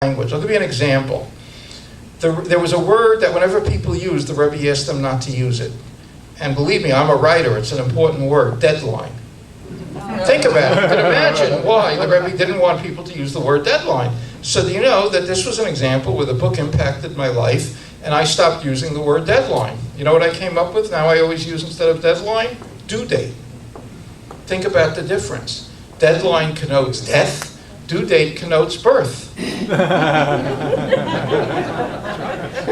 language. I'll give you an example. There was a word that whenever people used, the Rebbe asked them not to use it. And believe me, I'm a writer, it's an important word, deadline. Think about it. You can imagine why the Rebbe didn't want people to use the word deadline. So you know that this was an example where the book impacted my life, and I stopped using the word deadline. You know what I came up with? Now I always use, instead of deadline, due date. Think about the difference. Deadline connotes death, due date connotes birth.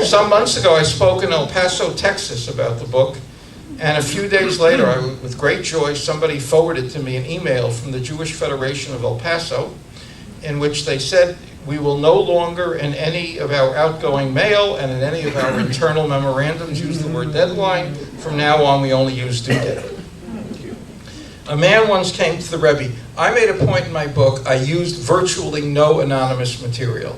Some months ago I spoke in El Paso, Texas about the book, and a few days later, with great joy, somebody forwarded to me an email from the Jewish Federation of El Paso, in which they said, we will no longer in any of our outgoing mail and in any of our internal memorandums use the word deadline. From now on, we only use due date. A man once came to the Rebbe. I made a point in my book, I used virtually no anonymous material.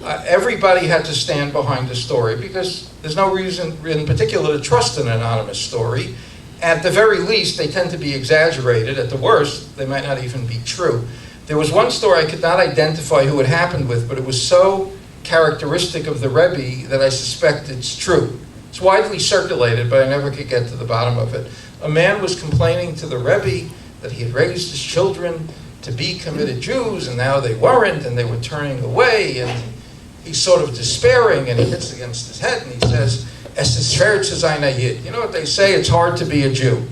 Everybody had to stand behind the story because there's no reason in particular to trust an anonymous story. At the very least, they tend to be exaggerated. At the worst, they might not even be true. There was one story I could not identify who it happened with, but it was so characteristic of the Rebbe that I suspect it's true. It's widely circulated, but I never could get to the bottom of it. A man was complaining to the Rebbe that he had raised his children to be committed Jews, and now they weren't, and they were turning away, and he's sort of despairing, and he hits against his head, and he says, "Es ist schwer zu sein ein Yid." You know what they say? It's hard to be a Jew.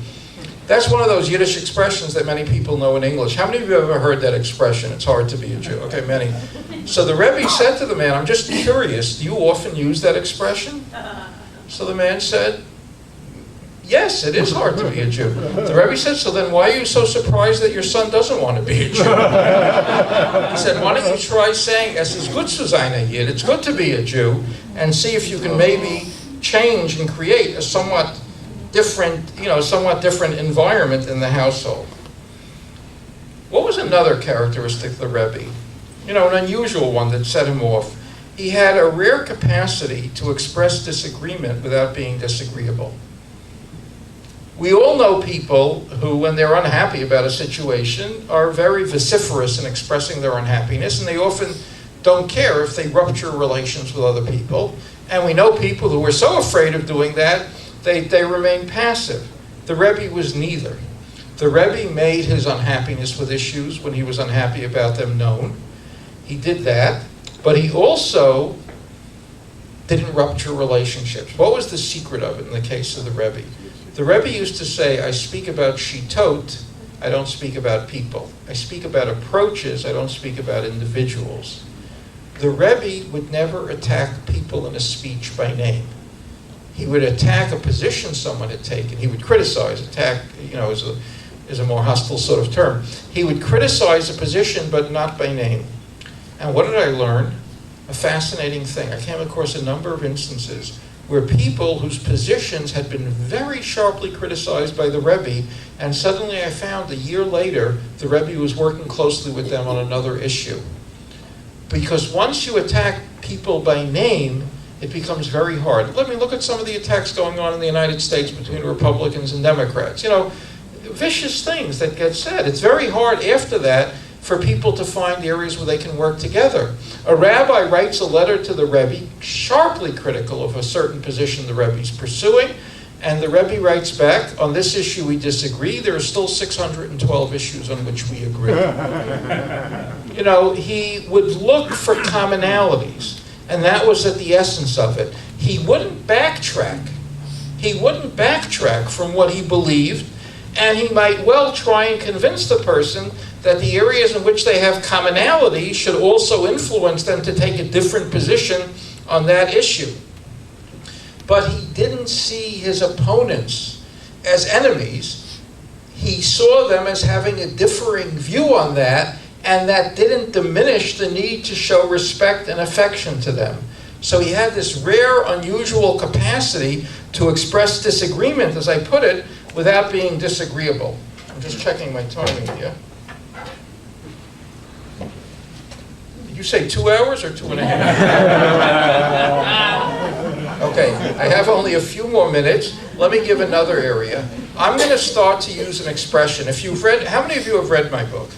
That's one of those Yiddish expressions that many people know in English. How many of you have ever heard that expression, it's hard to be a Jew? Okay, many. So the Rebbe said to the man, I'm just curious, do you often use that expression? So the man said, yes, it is hard to be a Jew. The Rebbe said, so then why are you so surprised that your son doesn't want to be a Jew? He said, why don't you try saying, es ist gut zu sein ein Yid, it's good to be a Jew, and see if you can maybe change and create a somewhat different environment in the household. What was another characteristic of the Rebbe? An unusual one that set him off. He had a rare capacity to express disagreement without being disagreeable. We all know people who, when they're unhappy about a situation, are very vociferous in expressing their unhappiness, and they often don't care if they rupture relations with other people. And we know people who are so afraid of doing that, they remain passive. The Rebbe was neither. The Rebbe made his unhappiness with issues when he was unhappy about them known. He did that, but he also didn't rupture relationships. What was the secret of it in the case of the Rebbe? The Rebbe used to say, I speak about shitot, I don't speak about people. I speak about approaches, I don't speak about individuals. The Rebbe would never attack people in a speech by name. He would attack a position someone had taken. He would criticize. Attack, is a more hostile sort of term. He would criticize a position, but not by name. And what did I learn? A fascinating thing. I came across a number of instances where people whose positions had been very sharply criticized by the Rebbe, and suddenly I found a year later, the Rebbe was working closely with them on another issue. Because once you attack people by name, it becomes very hard. Let me look at some of the attacks going on in the United States between Republicans and Democrats. Vicious things that get said. It's very hard after that for people to find areas where they can work together. A rabbi writes a letter to the Rebbe, sharply critical of a certain position the Rebbe's pursuing, and the Rebbe writes back, on this issue we disagree, there are still 612 issues on which we agree. He would look for commonalities. And that was at the essence of it. He wouldn't backtrack. He wouldn't backtrack from what he believed, and he might well try and convince the person that the areas in which they have commonality should also influence them to take a different position on that issue. But he didn't see his opponents as enemies. He saw them as having a differing view on that, and that didn't diminish the need to show respect and affection to them. So he had this rare, unusual capacity to express disagreement, as I put it, without being disagreeable. I'm just checking my timing here. Did you say 2 hours or 2.5? Okay, I have only a few more minutes. Let me give another area. I'm going to start to use an expression. If you've read, how many of you have read my book?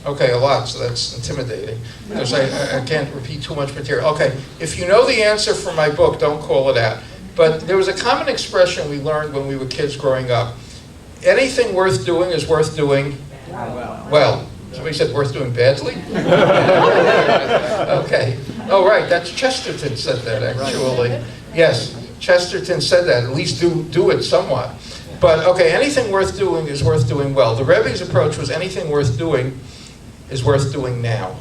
Okay, a lot, so that's intimidating, because I can't repeat too much material. Okay, if you know the answer for my book, don't call it out. But there was a common expression we learned when we were kids growing up. Anything worth doing is worth doing well. Somebody said worth doing badly? Okay. Oh, right, that's Chesterton said that, actually. Yes, Chesterton said that, at least do it somewhat. But, okay, anything worth doing is worth doing well. The Rebbe's approach was anything worth doing is worth doing now.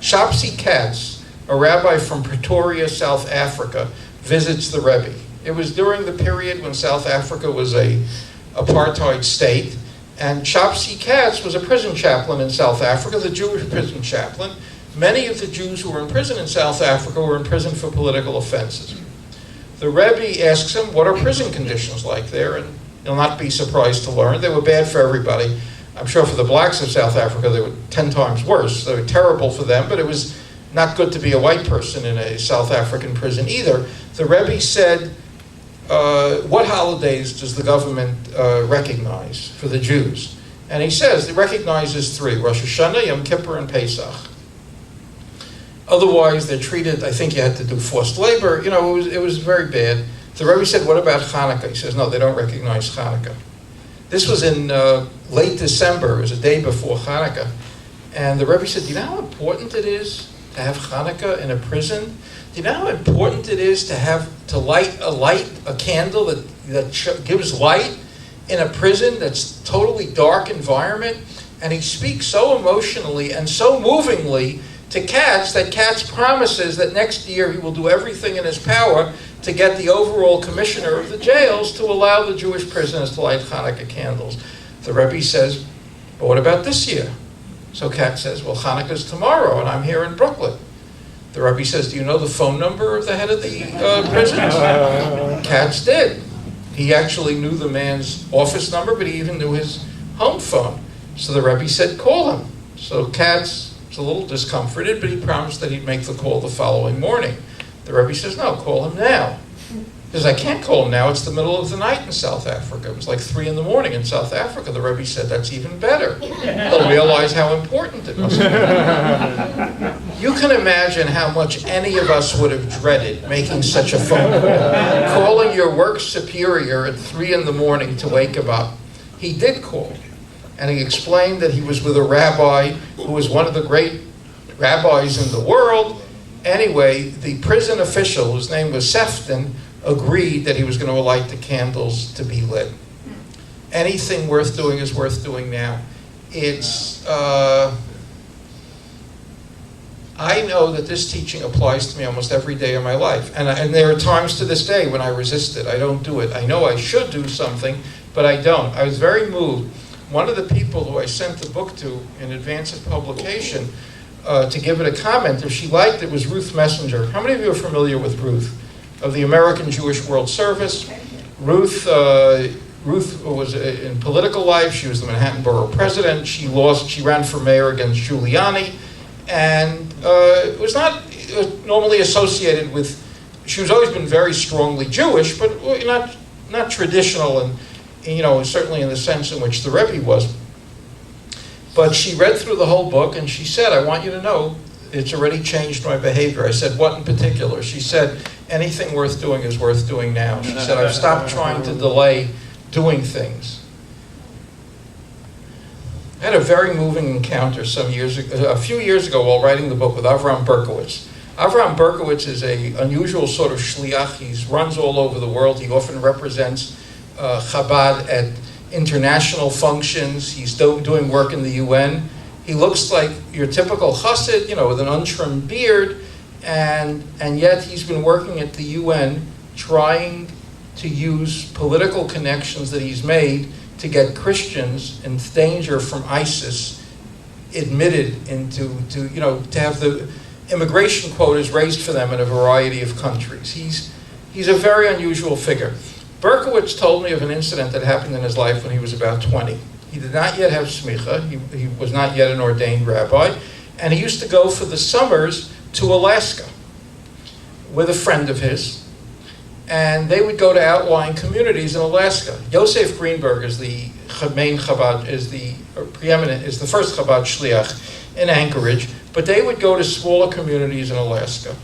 Shopsy Katz, a rabbi from Pretoria, South Africa, visits the Rebbe. It was during the period when South Africa was a apartheid state, and Shopsy Katz was a prison chaplain in South Africa, the Jewish prison chaplain. Many of the Jews who were in prison in South Africa were in prison for political offenses. The Rebbe asks him, what are prison conditions like there? And you'll not be surprised to learn they were bad for everybody. I'm sure for the blacks of South Africa, they were 10 times worse. They were terrible for them, but it was not good to be a white person in a South African prison either. The Rebbe said, what holidays does the government recognize for the Jews? And he says it recognizes 3, Rosh Hashanah, Yom Kippur, and Pesach. Otherwise, they're treated, I think you had to do forced labor. You know, it was very bad. The Rebbe said, what about Hanukkah? He says, no, they don't recognize Hanukkah. This was in late December. It was a day before Hanukkah. And the Rebbe said, do you know how important it is to have Hanukkah in a prison? Do you know how important it is to light a candle that gives light in a prison that's totally dark environment? And he speaks so emotionally and so movingly to Katz that Katz promises that next year he will do everything in his power to get the overall commissioner of the jails to allow the Jewish prisoners to light Hanukkah candles. The Rebbe says, but what about this year? So Katz says, well, Hanukkah's tomorrow and I'm here in Brooklyn. The Rebbe says, do you know the phone number of the head of the prisons? Katz did. He actually knew the man's office number, but he even knew his home phone. So the Rebbe said, call him. So Katz was a little discomforted, but he promised that he'd make the call the following morning. The Rebbe says, no, call him now. He says, I can't call him now. It's the middle of the night in South Africa. It was like 3 a.m. in South Africa. The Rebbe said, that's even better. He'll realize how important it must be. You can imagine how much any of us would have dreaded making such a phone call. Calling your work superior at 3 a.m. to wake him up. He did call. And he explained that he was with a rabbi who was one of the great rabbis in the world. Anyway, the prison official, whose name was Sefton, agreed that he was going to light the candles to be lit. Anything worth doing is worth doing now. It's, I know that this teaching applies to me almost every day of my life. And there are times to this day when I resist it. I don't do it. I know I should do something, but I don't. I was very moved. One of the people who I sent the book to in advance of publication to give it a comment, if she liked it, was Ruth Messenger. How many of you are familiar with Ruth? Of the American Jewish World Service. Ruth was in political life. She was the Manhattan Borough president. She ran for mayor against Giuliani, and was not normally associated with. She was always been very strongly Jewish, but not traditional, and certainly in the sense in which the Rebbe was. But she read through the whole book, and she said, I want you to know it's already changed my behavior. I said, what in particular? She said, anything worth doing is worth doing now. She said, I've stopped trying to delay doing things. I had a very moving encounter a few years ago while writing the book with Avram Berkowitz. Avram Berkowitz is an unusual sort of shliach. He runs all over the world. He often represents Chabad at international functions. He's doing work in the UN. He looks like your typical chassid, with an untrimmed beard, and yet he's been working at the UN trying to use political connections that he's made to get Christians in danger from ISIS admitted to have the immigration quotas raised for them in a variety of countries. He's a very unusual figure. Berkowitz told me of an incident that happened in his life when he was about 20. He did not yet have smicha. He was not yet an ordained rabbi. And he used to go for the summers to Alaska with a friend of his. And they would go to outlying communities in Alaska. Yosef Greenberg is the main Chabad, is the preeminent, is the first Chabad Shliach in Anchorage, but they would go to smaller communities in Alaska.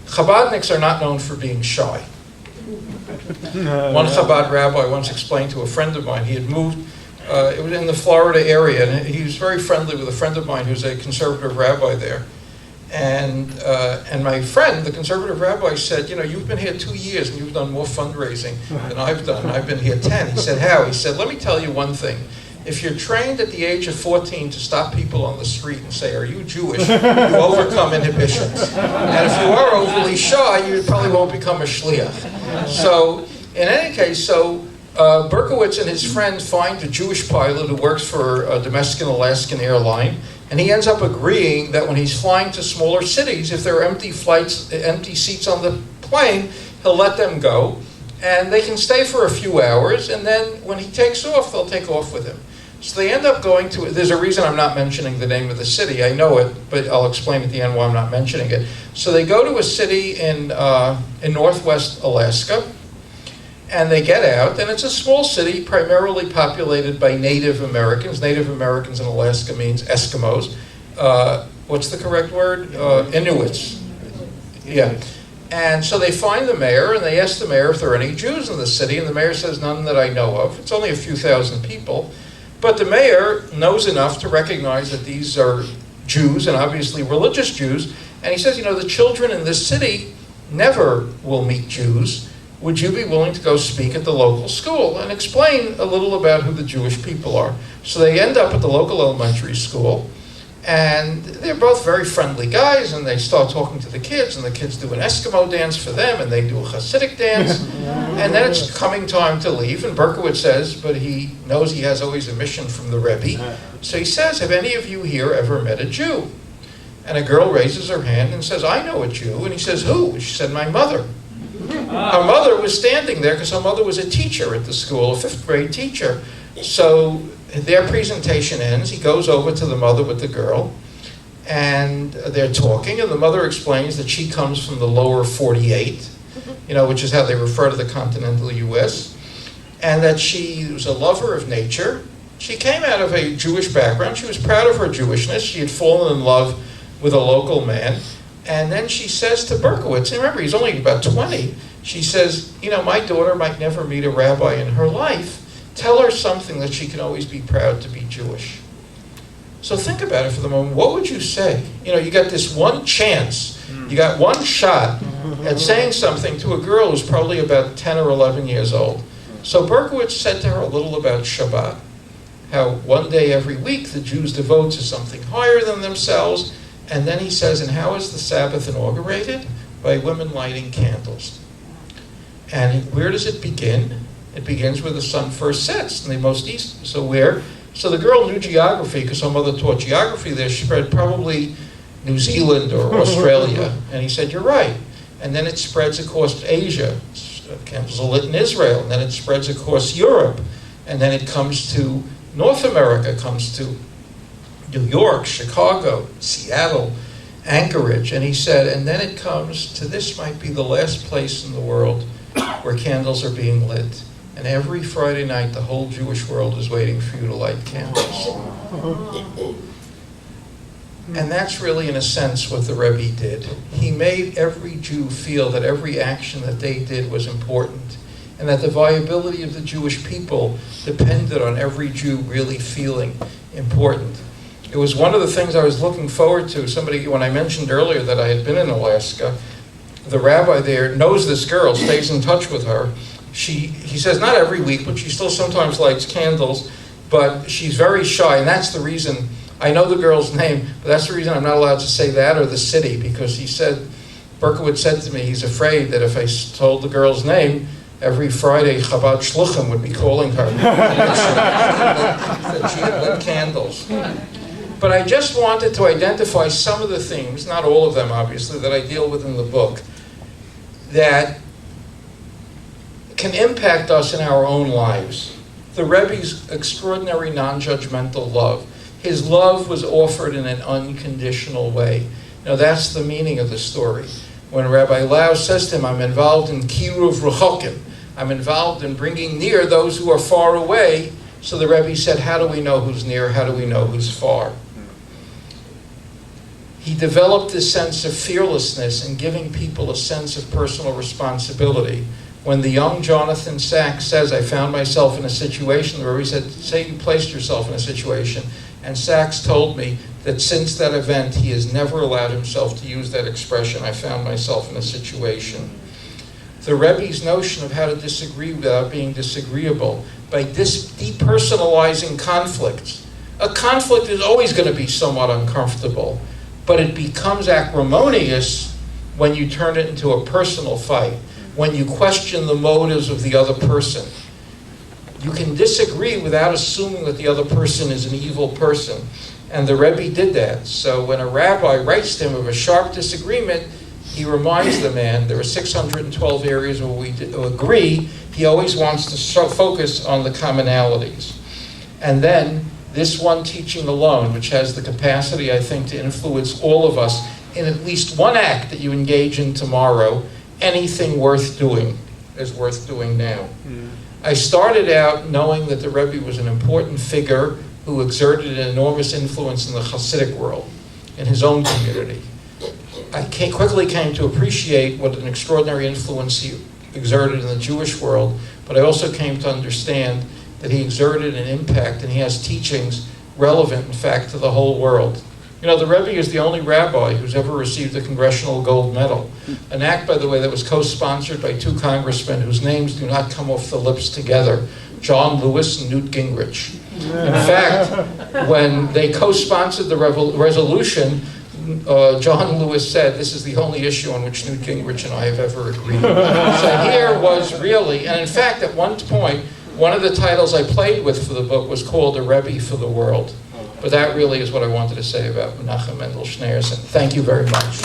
Chabadniks are not known for being shy. One Chabad rabbi once explained to a friend of mine, he had moved, it was in the Florida area, and he was very friendly with a friend of mine who's a conservative rabbi there. And my friend, the conservative rabbi, said, you know, you've been here 2 years and you've done more fundraising than I've done. I've been here 10. He said, how? He said, let me tell you one thing. If you're trained at the age of 14 to stop people on the street and say, are you Jewish, you overcome inhibitions. And if you are overly shy, you probably won't become a shliach. So, in any case, Berkowitz and his friend find a Jewish pilot who works for a domestic Alaskan airline, and he ends up agreeing that when he's flying to smaller cities, if there are empty seats on the plane, he'll let them go, and they can stay for a few hours, and then when he takes off, they'll take off with him. So they end up going to, there's a reason I'm not mentioning the name of the city, I know it, but I'll explain at the end why I'm not mentioning it. So they go to a city in northwest Alaska, and they get out, and it's a small city primarily populated by Native Americans. Native Americans in Alaska means Eskimos. What's the correct word? Inuits. Yeah. And so they find the mayor, and they ask the mayor if there are any Jews in the city, and the mayor says, none that I know of. It's only a few thousand people. But the mayor knows enough to recognize that these are Jews, and obviously religious Jews, and he says, you know, the children in this city never will meet Jews. Would you be willing to go speak at the local school and explain a little about who the Jewish people are? So they end up at the local elementary school, and they're both very friendly guys, and they start talking to the kids, and the kids do an Eskimo dance for them, and they do a Hasidic dance, and then it's coming time to leave, and Berkowitz says, but he knows he has always a mission from the Rebbe, so he says, have any of you here ever met a Jew? And a girl raises her hand and says, I know a Jew, and he says, who? She said, my mother. Her mother was standing there because her mother was a teacher at the school, a 5th grade teacher. So their presentation ends. He goes over to the mother with the girl, and they're talking, and the mother explains that she comes from the lower 48, which is how they refer to the continental U.S., and that she was a lover of nature. She came out of a Jewish background. She was proud of her Jewishness. She had fallen in love with a local man. And then she says to Berkowitz, and remember, he's only about 20, she says, my daughter might never meet a rabbi in her life. Tell her something that she can always be proud to be Jewish. So think about it for the moment. What would you say? You got this one chance. You got one shot at saying something to a girl who's probably about 10 or 11 years old. So Berkowitz said to her a little about Shabbat, how one day every week the Jews devote to something higher than themselves. And then he says, and how is the Sabbath inaugurated? By women lighting candles. And where does it begin? It begins where the sun first sets, in the most east. So the girl knew geography because her mother taught geography there. She read probably New Zealand or Australia. And he said, you're right. And then it spreads across Asia. Candles are lit in Israel. And then it spreads across Europe. And then it comes to North America, comes to New York, Chicago, Seattle, Anchorage. And he said, and then it comes to this might be the last place in the world where candles are being lit. And every Friday night, the whole Jewish world is waiting for you to light candles. And that's really, in a sense, what the Rebbe did. He made every Jew feel that every action that they did was important, and that the viability of the Jewish people depended on every Jew really feeling important. It was one of the things I was looking forward to. When I mentioned earlier that I had been in Alaska, the rabbi there knows this girl, stays in touch with her. He says not every week, but she still sometimes lights candles, but she's very shy, and that's the reason, I know the girl's name, but that's the reason I'm not allowed to say that or the city, because Berkowitz said to me, he's afraid that if I told the girl's name, every Friday Chabad Shluchim would be calling her. That she had lit candles. But I just wanted to identify some of the themes, not all of them obviously, that I deal with in the book, that can impact us in our own lives. The Rebbe's extraordinary non-judgmental love. His love was offered in an unconditional way. Now that's the meaning of the story. When Rabbi Lau says to him, I'm involved in Kiruv Rechokim, I'm involved in bringing near those who are far away, So the Rebbe said, how do we know who's near? How do we know who's far? He developed this sense of fearlessness in giving people a sense of personal responsibility. When the young Jonathan Sacks says, I found myself in a situation, the Rebbe said, say you placed yourself in a situation. And Sacks told me that since that event, he has never allowed himself to use that expression, I found myself in a situation. The Rebbe's notion of how to disagree without being disagreeable, by depersonalizing conflicts. A conflict is always going to be somewhat uncomfortable, but it becomes acrimonious when you turn it into a personal fight, when you question the motives of the other person. You can disagree without assuming that the other person is an evil person. And the Rebbe did that. So when a rabbi writes to him of a sharp disagreement, he reminds the man there are 612 areas where we agree. He always wants to focus on the commonalities. And then this one teaching alone, which has the capacity, I think, to influence all of us in at least one act that you engage in tomorrow, anything worth doing is worth doing now. I started out knowing that the Rebbe was an important figure who exerted an enormous influence in the Hasidic world, in his own community. I quickly came to appreciate what an extraordinary influence he exerted in the Jewish world, but I also came to understand that he exerted an impact and he has teachings relevant, in fact, to the whole world. You know, the Rebbe is the only rabbi who's ever received a Congressional Gold Medal, an act, by the way, that was co-sponsored by two congressmen whose names do not come off the lips together, John Lewis and Newt Gingrich. In fact, when they co-sponsored the resolution, John Lewis said, this is the only issue on which Newt Gingrich and I have ever agreed. So here was really, and in fact, at one point, one of the titles I played with for the book was called A Rebbe for the World. But that really is what I wanted to say about Menachem Mendel Schneerson. Thank you very much.